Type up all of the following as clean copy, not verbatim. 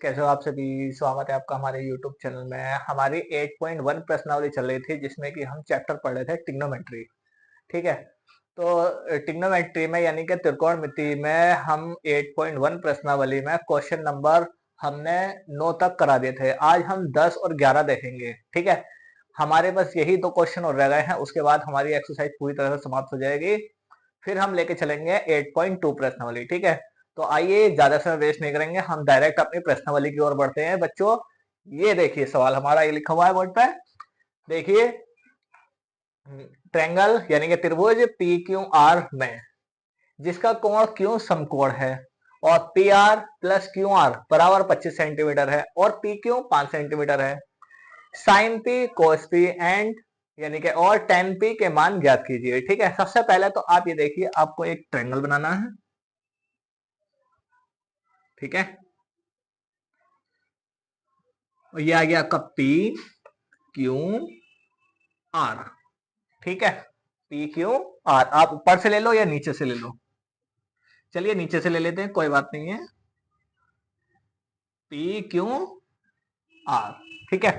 कैसे हो आप सभी? स्वागत है आपका हमारे यूट्यूब चैनल में। हमारी 8.1 प्रश्नावली चल रही थी जिसमें कि हम चैप्टर पढ़ रहे थे ट्रिग्नोमेट्री। ठीक है, तो ट्रिग्नोमेट्री में यानी कि त्रिकोणमिति में हम 8.1 प्रश्नावली में क्वेश्चन नंबर हमने 9 तक करा दिए थे। आज हम 10 और 11 देखेंगे। ठीक है, हमारे पास यही दो क्वेश्चन और रह गए हैं, उसके बाद हमारी एक्सरसाइज पूरी तरह से समाप्त हो जाएगी। फिर हम लेके चलेंगे 8.2 प्रश्नावली। ठीक है, तो आइए ज्यादा समय वेस्ट नहीं करेंगे, हम डायरेक्ट अपनी प्रश्नावली की ओर बढ़ते हैं। बच्चों ये देखिए सवाल हमारा, ये लिखा हुआ है बोर्ड पे, देखिए। ट्रायंगल यानी कि त्रिभुज पी क्यू आर में जिसका कोण क्यू समकोण है और P R plus Q R बराबर 25 सेंटीमीटर है और पी क्यू 5 सेंटीमीटर है। Sine P cos P and यानी कि और टेन पी के मान ज्ञात कीजिए। ठीक है, सबसे पहले तो आप ये देखिए, आपको एक ट्रायंगल बनाना है। ठीक है, और ये आ गया आपका पी क्यू आर। ठीक है, पी क्यू आर आप ऊपर से ले लो या नीचे से ले लो। चलिए नीचे से ले लेते हैं, कोई बात नहीं है। पी क्यू आर, ठीक है।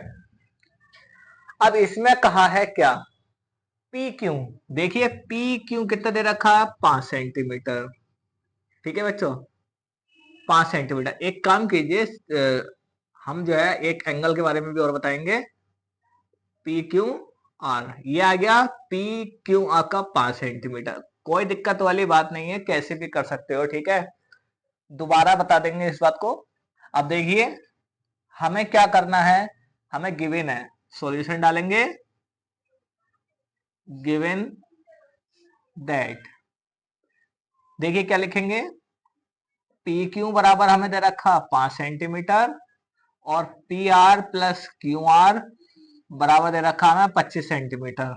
अब इसमें कहा है क्या, पी क्यू। देखिए पी क्यू कितना दे रखा है, 5 सेंटीमीटर। ठीक है बच्चों, 5 सेंटीमीटर। एक काम कीजिए, हम जो है एक एंगल के बारे में भी और बताएंगे। पी क्यू आर ये आ गया, पी क्यू आर का 5 सेंटीमीटर। कोई दिक्कत वाली बात नहीं है, कैसे भी कर सकते हो। ठीक है, दोबारा बता देंगे इस बात को। अब देखिए हमें क्या करना है, हमें गिवन है, सॉल्यूशन डालेंगे। गिवन दैट, देखिए क्या लिखेंगे, पी क्यू बराबर हमें दे रखा 5 सेंटीमीटर और P R plus Q R बराबर दे रखा हमें 25 सेंटीमीटर।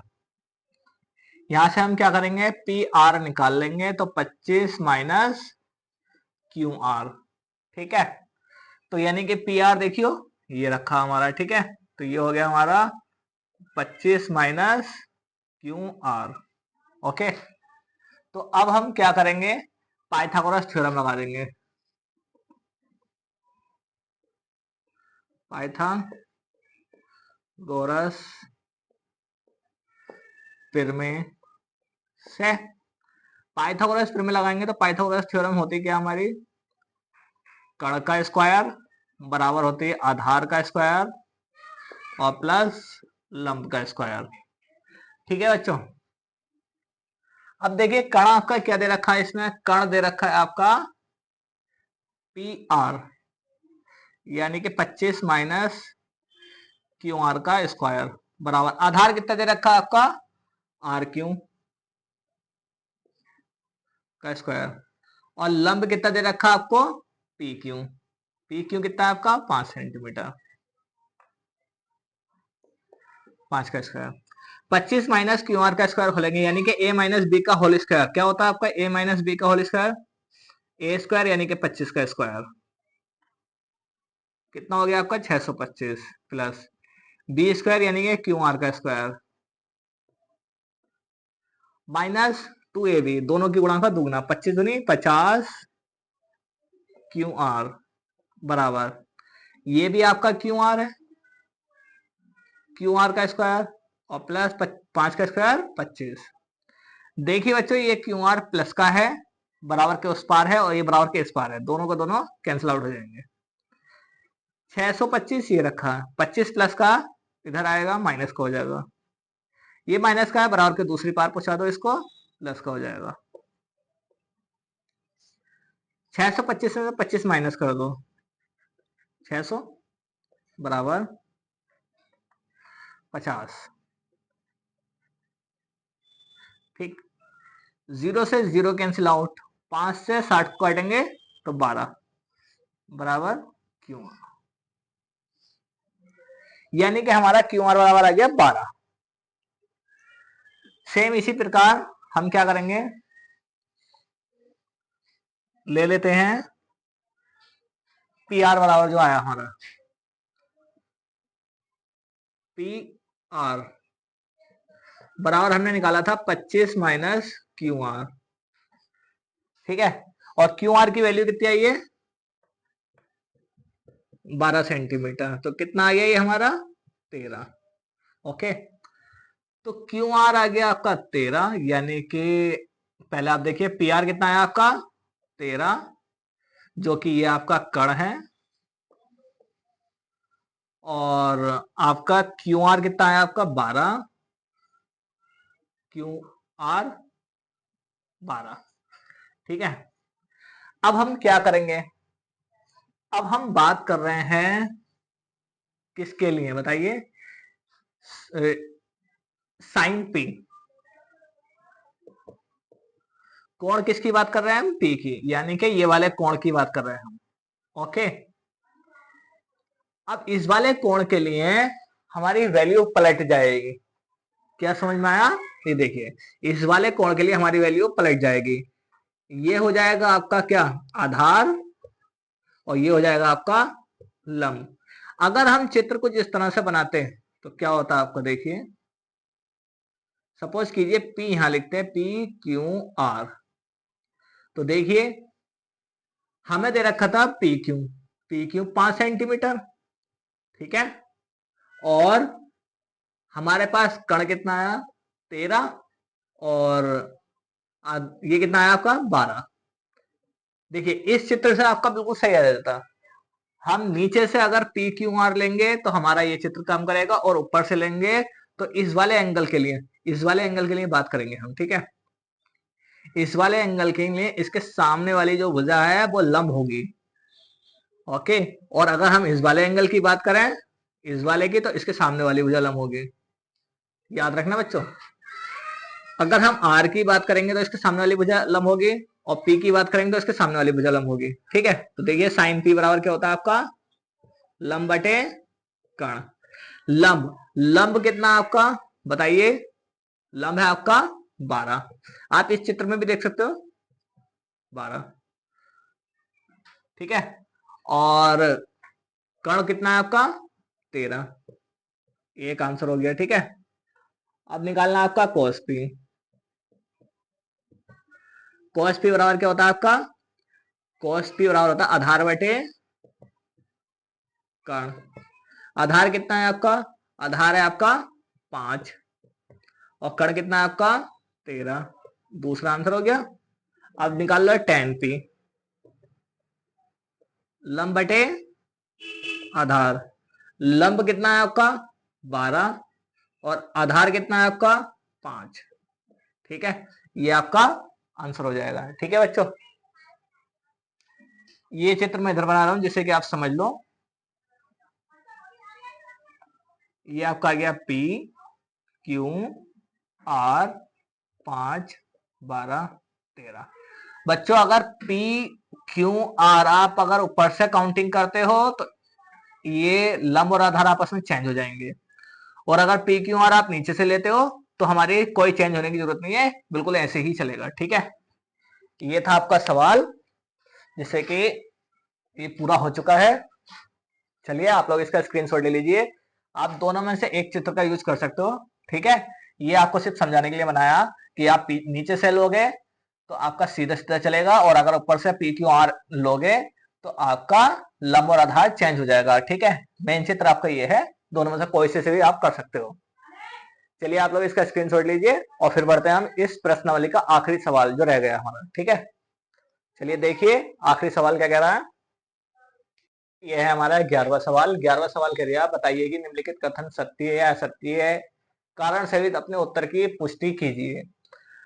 यहां से हम क्या करेंगे, पी आर निकाल लेंगे, तो 25 माइनस क्यू आर। ठीक है, तो यानी कि पी आर देखियो ये रखा हमारा। ठीक है, तो ये हो गया हमारा 25 माइनस क्यू आर। ओके, तो अब हम क्या करेंगे, पाइथागोरस थ्योरम लगा देंगे। पाइथागोरस प्रमेय से, पाइथागोरस प्रमेय लगाएंगे तो पाइथागोरस थ्योरम होती क्या हमारी, कर्ण का स्क्वायर बराबर होती है आधार का स्क्वायर और प्लस लंब का स्क्वायर। ठीक है बच्चों, अब देखिए कर्ण आपका क्या दे रखा है, इसमें कर्ण दे रखा है आपका पी आर यानी कि 25 माइनस क्यू आर का स्क्वायर बराबर आधार कितना दे रखा है आपका, आर क्यू का स्क्वायर, और लंब कितना दे रखा है आपको, पी क्यू। पी क्यू कितना है आपका, 5 सेंटीमीटर, 5 का स्क्वायर। 25 माइनस क्यू आर का स्क्वायर खोलेंगे यानी कि ए माइनस बी का होल स्क्वायर। क्या होता है आपका ए माइनस बी का होल स्क्वायर, ए स्क्वायर यानी कि 25 का स्क्वायर कितना हो गया आपका 625 प्लस बी स्क्वायर यानी कि क्यू आर का स्क्वायर माइनस 2ab, दोनों की गुणा का दुगना, 25 दूनी 50 क्यू आर बराबर, ये भी आपका क्यू आर है, क्यू आर का स्क्वायर और प्लस 5 का स्क्वायर 25। देखिए बच्चों ये क्यू आर प्लस का है, बराबर के उस पार है, और ये बराबर के इस पार है, दोनों को दोनों कैंसिल आउट हो जाएंगे। 625 ये रखा है, 25 प्लस का इधर आएगा माइनस का हो जाएगा, ये माइनस का है, बराबर के दूसरी पार पहुंचा दो इसको, प्लस का हो जाएगा। 625 में 25 माइनस कर दो, 600 बराबर 50। ठीक, जीरो से जीरो कैंसिल आउट, 5 से 60 को काटेंगे तो 12 बराबर क्यू आर, यानी कि हमारा क्यू आर बराबर आ गया 12। सेम इसी प्रकार हम क्या करेंगे, ले लेते हैं पी आर बराबर जो आया हमारा, पी आर बराबर हमने निकाला था 25 माइनस क्यू आर। ठीक है, और क्यू आर की वैल्यू कितनी आई है, 12 सेंटीमीटर, तो कितना आ गया ये हमारा 13। ओके, तो क्यू आर आ गया आपका 13, यानी कि पहले आप देखिए पी आर कितना है आपका 13, जो कि ये आपका कण है, और आपका क्यू आर कितना है आपका 12, क्यू आर 12। ठीक है, अब हम क्या करेंगे, अब हम बात कर रहे हैं किसके लिए बताइए, साइन पी। कोण किसकी बात कर रहे हैं हम, पी की, यानी कि ये वाले कोण की बात कर रहे हैं हम। ओके, अब इस वाले कोण के लिए हमारी वैल्यू पलट जाएगी। क्या समझ में आया, ये देखिए इस वाले कोण के लिए हमारी वैल्यू पलट जाएगी। ये हो जाएगा आपका क्या, आधार, और ये हो जाएगा आपका लंब। अगर हम चित्र को जिस तरह से बनाते हैं तो क्या होता है आपको देखिए, सपोज कीजिए P यहां लिखते हैं P Q R, तो देखिए हमें दे रखा था पी क्यू 5 सेंटीमीटर, ठीक है, और हमारे पास कण कितना आया 13, और ये कितना आया आपका 12। देखिए इस चित्र से आपका बिल्कुल सही आ जाता, हम नीचे से अगर पी क्यू आर लेंगे तो हमारा ये चित्र काम करेगा, और ऊपर से लेंगे तो इस वाले एंगल के लिए, इस वाले एंगल के लिए बात करेंगे हम, ठीक है। इस वाले एंगल के लिए इसके सामने वाली जो भुजा है वो लंब होगी। ओके, और अगर हम इस वाले एंगल की बात करें, इस वाले की, तो इसके सामने वाली भुजा लंब होगी। याद रखना बच्चों, अगर हम आर की बात करेंगे तो इसके सामने वाली भुजा लंब होगी, और पी की बात करेंगे तो इसके सामने वाली भुजा लंब होगी। ठीक है, तो देखिए साइन पी बराबर क्या होता है आपका, लंब बटे कण। लंब, लंब कितना आपका बताइए, लंब है आपका 12, आप इस चित्र में भी देख सकते हो 12। ठीक है, और कण कितना है आपका 13, एक आंसर हो गया। ठीक है, अब निकालना आपका cos p। cos p बराबर क्या होता है आपका, cos p बराबर होता है आधार बटे कण। आधार कितना है आपका, आधार है आपका 5, और कण कितना है आपका 13, दूसरा आंसर हो गया। अब निकाल लो tan p, लंब बटे आधार। लंब कितना है आपका 12, और आधार कितना है आपका 5। ठीक है, ये आपका आंसर हो जाएगा। ठीक है बच्चों, ये चित्र मैं इधर बना रहा हूं जिससे कि आप समझ लो। ये आपका आ गया P Q R 5 12 13। बच्चों अगर P Q R आप अगर ऊपर से काउंटिंग करते हो तो ये लंब और आधार आपस में चेंज हो जाएंगे, और अगर P Q R आप नीचे से लेते हो तो हमारी कोई चेंज होने की जरूरत नहीं है, बिल्कुल ऐसे ही चलेगा। ठीक है, ये था आपका सवाल, जिससे कि ये पूरा हो चुका है। चलिए आप लोग इसका स्क्रीनशॉट ले लीजिए, आप दोनों में से एक चित्र का यूज कर सकते हो। ठीक है, ये आपको सिर्फ समझाने के लिए बनाया कि आप नीचे से लोगे तो आपका सीधा सीधा चलेगा, और अगर ऊपर से पी क्यू आर लोगे तो आपका लंब और आधार चेंज हो जाएगा। ठीक है, मेन चित्र आपका ये है, दोनों में से कोई से भी आप कर सकते हो। चलिए आप लोग इसका स्क्रीनशॉट लीजिए, और फिर बढ़ते हैं हम इस प्रश्नावली का आखिरी सवाल जो रह गया हमारा। ठीक है, चलिए देखिए आखिरी सवाल क्या कह रहा है। यह है हमारा 11वां सवाल। 11वां सवाल कह दिया, बताइए कि निम्नलिखित कथन सत्य है या असत्य है, कारण सहित अपने उत्तर की पुष्टि कीजिए।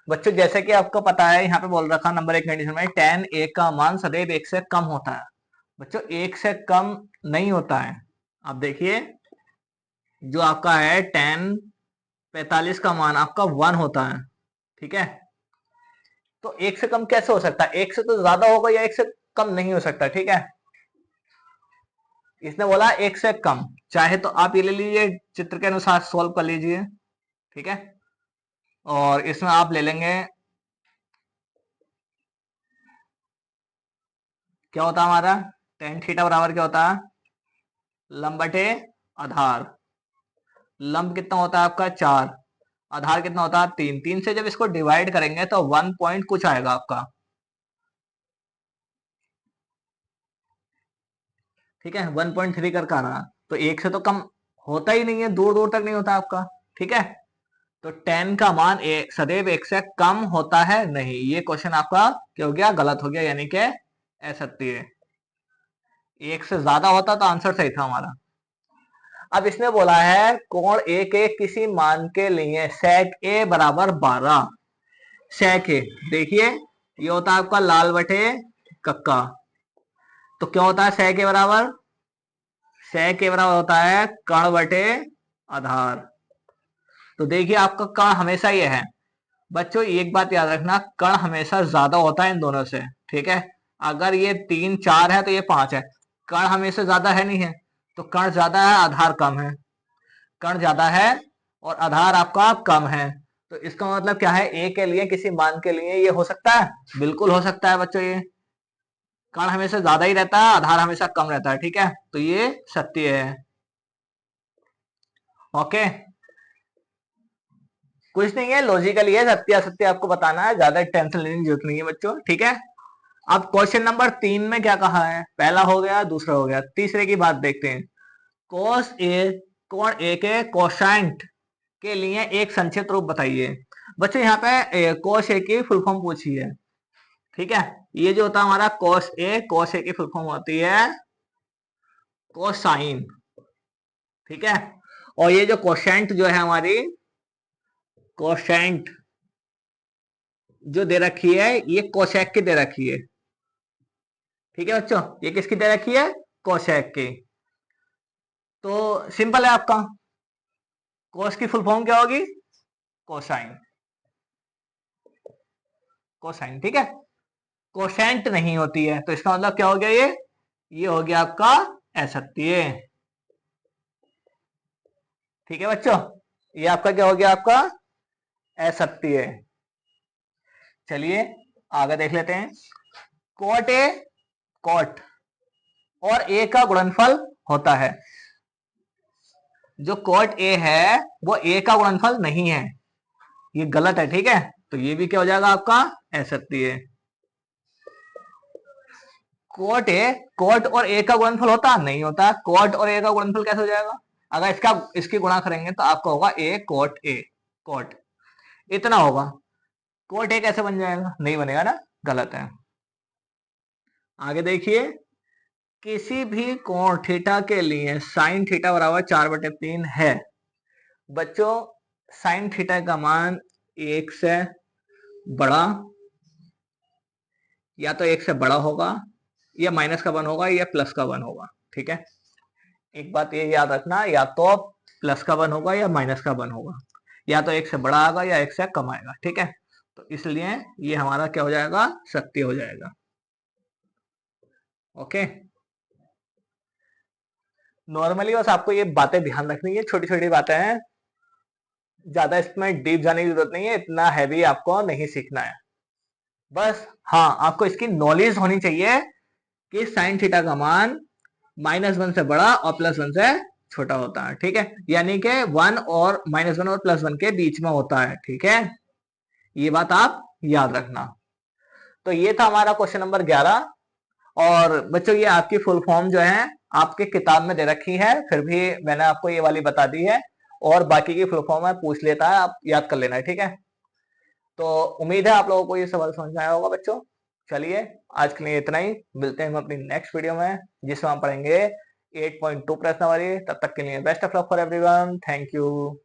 बच्चों जैसे कि आपको पता है, यहाँ पे बोल रखा नंबर 1 कंडीशन में tan 1 का मान सदैव 1 से कम होता है। बच्चों 1 से कम नहीं होता है। आप देखिए जो आपका है tan 45 का मान आपका 1 होता है। ठीक है, तो 1 से कम कैसे हो सकता है, 1 से तो ज्यादा होगा, या 1 से कम नहीं हो सकता। ठीक है, इसने बोला 1 से कम, चाहे तो आप ये ले लीजिए चित्र के अनुसार सोल्व कर लीजिए। ठीक है, और इसमें आप ले लेंगे, क्या होता है हमारा tan थीटा बराबर क्या होता है, लंब बटे आधार। लंब कितना होता है आपका 4, आधार कितना होता है 3। 3 से जब इसको डिवाइड करेंगे तो 1 पॉइंट कुछ आएगा आपका। ठीक है, 1.3 करके आ रहा, तो 1 से तो कम होता ही नहीं है, दूर दूर तक नहीं होता आपका। ठीक है, तो 10 का मान सदैव 1 से कम होता है नहीं। ये क्वेश्चन आपका क्या हो गया, गलत हो गया, यानी कि असत्य है। 1 से ज्यादा होता तो आंसर सही था हमारा। अब इसने बोला है कोण ए के किसी मान के लिए सेक ए बराबर 12। सेक ए देखिए, ये होता है आपका लाल बटे कक्का। तो क्या होता है सेक ए बराबर, सेक के बराबर होता है कण बटे आधार। तो देखिए आपका कण हमेशा ये है बच्चों, एक बात याद रखना, कण हमेशा ज्यादा होता है इन दोनों से। ठीक है, अगर ये 3 4 है तो ये 5 है, कण हमेशा ज्यादा है नहीं है, तो कण ज्यादा है आधार कम है, कण ज्यादा है और आधार आपका कम है। तो इसका मतलब क्या है, ए के लिए किसी मान के लिए ये हो सकता है, बिल्कुल हो सकता है बच्चों। ये कण हमेशा ज्यादा ही रहता है, आधार हमेशा कम रहता है। ठीक है, तो ये सत्य है। ओके, कुछ नहीं है, लॉजिकली है, सत्य असत्य आपको बताना है, ज्यादा टेंशन लेने की जरूरत नहीं है बच्चों। ठीक है, अब क्वेश्चन नंबर 3 में क्या कहा है, पहला हो गया, दूसरा हो गया, तीसरे की बात देखते हैं। कोस ए, कोण ए के कोसाइंट के लिए एक संक्षिप्त रूप बताइए। बच्चों यहाँ पे कोस ए की फुल फॉर्म पूछी है। ठीक है, ये जो होता है हमारा कोस ए की फुल फॉर्म होती है कोसाइन। ठीक है, और ये जो कोसेंट जो है हमारी, कोसेंट जो दे रखी है ये कोशेक की दे रखी है। ठीक है बच्चों, ये किसकी दे रखी है, कोशेक की। तो सिंपल है आपका, कोस की फुल फॉर्म क्या होगी, कोसाइन, कोसाइन। ठीक है, कोसेंट नहीं होती है, तो इसका मतलब क्या हो गया, ये हो गया आपका असत्य। ठीक है बच्चों, ये आपका क्या हो गया, आपका असत्य। चलिए आगे देख लेते हैं। कोट ए, कोट और ए का गुणनफल होता है। जो कोट ए है वो ए का गुणनफल नहीं है, ये गलत है। ठीक है, तो ये भी क्या हो जाएगा आपका असत्य। कोट ए, कोट और ए का गुणनफल होता नहीं होता, कोट और ए का गुणनफल कैसे हो जाएगा, अगर इसकी गुणा करेंगे तो आपका होगा ए कोट ए, कोट इतना होगा। कोट ए कैसे बन जाएगा, नहीं बनेगा ना, गलत है। आगे देखिए, किसी भी कोण थीटा के लिए साइन थीटा बराबर 4/3 है। बच्चों साइन थीटा का मान 1 से बड़ा, या तो 1 से बड़ा होगा, या माइनस का 1 होगा, या प्लस का 1 होगा। ठीक है, एक बात ये याद रखना, या तो प्लस का 1 होगा या माइनस का 1 होगा, या तो 1 से बड़ा आएगा या 1 से कम आएगा। ठीक है, तो इसलिए ये हमारा क्या हो जाएगा, सत्य हो जाएगा। ओके, नॉर्मली बस आपको ये बातें ध्यान रखनी है, छोटी छोटी बातें हैं, ज्यादा इसमें डीप जाने की जरूरत नहीं है, इतना हैवी आपको नहीं सीखना है। बस हाँ, आपको इसकी नॉलेज होनी चाहिए कि साइन थीटा का मान -1 से बड़ा और +1 से छोटा होता है। ठीक है, यानी कि 1 और -1 और +1 के बीच में होता है। ठीक है, ये बात आप याद रखना। तो ये था हमारा क्वेश्चन नंबर 11। और बच्चों ये आपकी फुल फॉर्म जो है आपके किताब में दे रखी है, फिर भी मैंने आपको ये वाली बता दी है, और बाकी की फुल फॉर्म है पूछ लेता है, आप याद कर लेना है। ठीक है, तो उम्मीद है आप लोगों को ये सवाल समझ में आया होगा बच्चों। चलिए आज के लिए इतना ही, मिलते हैं हम अपनी नेक्स्ट वीडियो में जिसमें हम पढ़ेंगे 8.2 प्रश्नावली। तब तक के लिए best of luck for everyone, thank you.